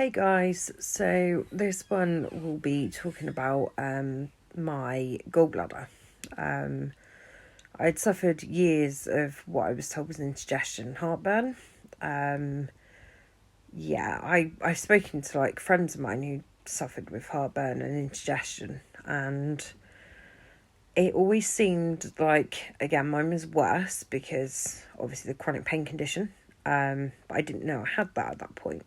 Hey guys, so this one will be talking about my gallbladder. Um, I'd suffered years of what I was told was indigestion and heartburn. Um, I've spoken to friends of mine who suffered with heartburn and indigestion, and it always seemed like, again, mine was worse because obviously the chronic pain condition. But I didn't know I had that at that point.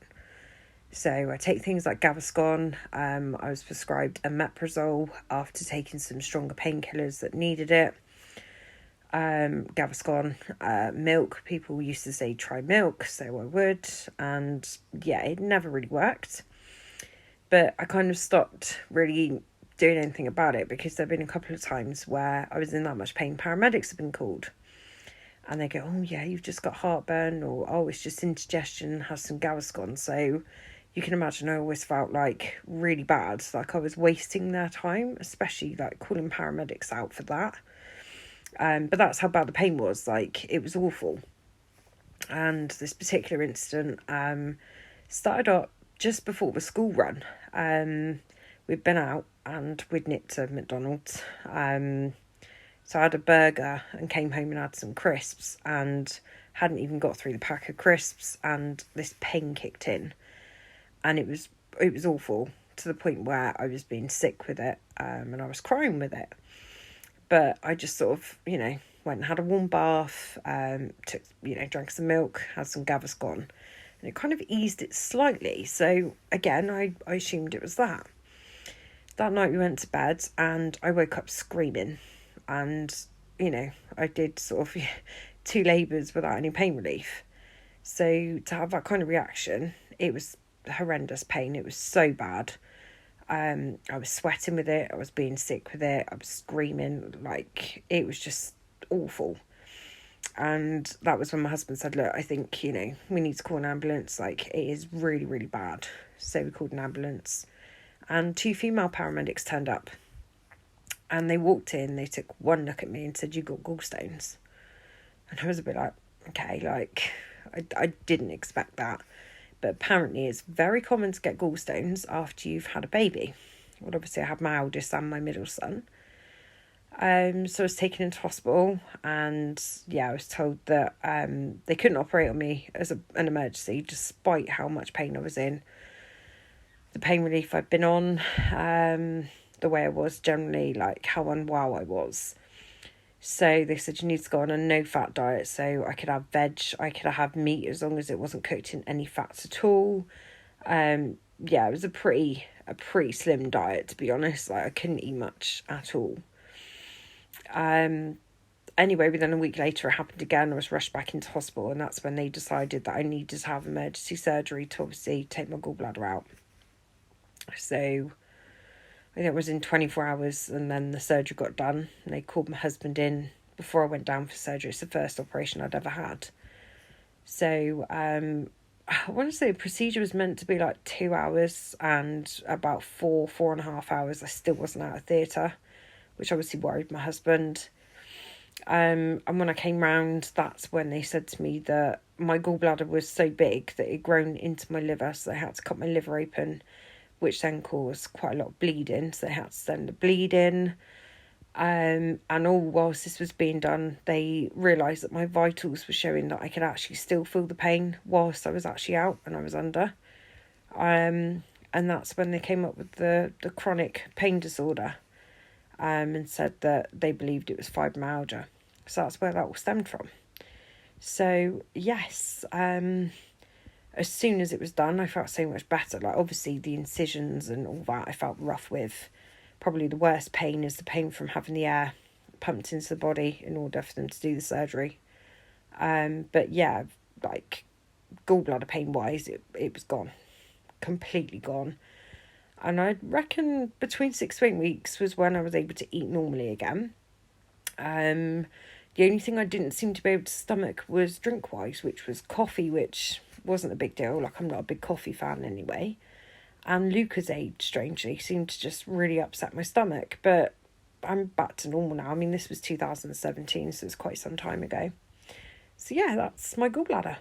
So I take things like Gaviscon. I was prescribed omeprazole after taking some stronger painkillers that needed it. Gaviscon, milk. People used to say try milk, so I would. And yeah, it never really worked. But I kind of stopped really doing anything about it because there have been a couple of times where I was in that much pain. Paramedics have been called. And they go, oh yeah, you've just got heartburn, or oh, it's just indigestion, have some Gaviscon. So you can imagine I always felt like really bad, like I was wasting their time, especially like calling paramedics out for that. But that's how bad the pain was, like it was awful. And this particular incident started up just before the school run. We'd been out and we'd nipped to McDonald's. So I had a burger and came home and had some crisps and hadn't even got through the pack of crisps and this pain kicked in. And it was awful, to the point where I was being sick with it, and I was crying with it. But I just sort of, went and had a warm bath, drank some milk, had some Gaviscon, and it kind of eased it slightly. So again, I assumed it was that. That night we went to bed and I woke up screaming, and, I did sort of 2 labours without any pain relief. So to have that kind of reaction, it was horrendous pain. It was so bad. I was sweating with it. I was being sick with it. I was screaming. Like, it was just awful. And that was when my husband said, look, I think, we need to call an ambulance. Like, it is really, really bad. So we called an ambulance. And 2 female paramedics turned up. And they walked in. They took one look at me and said, you got gallstones. And I was a bit like, okay, like, I didn't expect that. But apparently it's very common to get gallstones after you've had a baby. Well, obviously I had my eldest and my middle son. So I was taken into hospital, and I was told that they couldn't operate on me as an emergency, despite how much pain I was in. The pain relief I'd been on, the way I was generally, like how unwell I was. So they said you need to go on a no-fat diet, so I could have veg, I could have meat as long as it wasn't cooked in any fats at all. It was a pretty slim diet, to be honest. Like, I couldn't eat much at all. Anyway, within a week later, it happened again. I was rushed back into hospital, and that's when they decided that I needed to have emergency surgery to obviously take my gallbladder out. So I think it was in 24 hours, and then the surgery got done. And they called my husband in before I went down for surgery. It's the first operation I'd ever had. So I want to say the procedure was meant to be like 2 hours, and about 4.5 hours I still wasn't out of theatre, which obviously worried my husband. And when I came round, that's when they said to me that my gallbladder was so big that it had grown into my liver, so they had to cut my liver open, which then caused quite a lot of bleeding, so they had to send the bleed in. And all whilst this was being done, they realised that my vitals were showing that I could actually still feel the pain whilst I was actually out and I was under. And that's when they came up with the chronic pain disorder, and said that they believed it was fibromyalgia. So that's where that all stemmed from. So yes, as soon as it was done, I felt so much better. Like, obviously the incisions and all that I felt rough with. Probably the worst pain is the pain from having the air pumped into the body in order for them to do the surgery. But yeah, like, gallbladder pain wise, it was gone. Completely gone. And I reckon between 6 to 8 weeks was when I was able to eat normally again. The only thing I didn't seem to be able to stomach was drink-wise, which was coffee, which wasn't a big deal. Like, I'm not a big coffee fan anyway. And Lucozade, strangely, seemed to just really upset my stomach. But I'm back to normal now. I mean, this was 2017, so it's quite some time ago. So yeah, that's my gallbladder.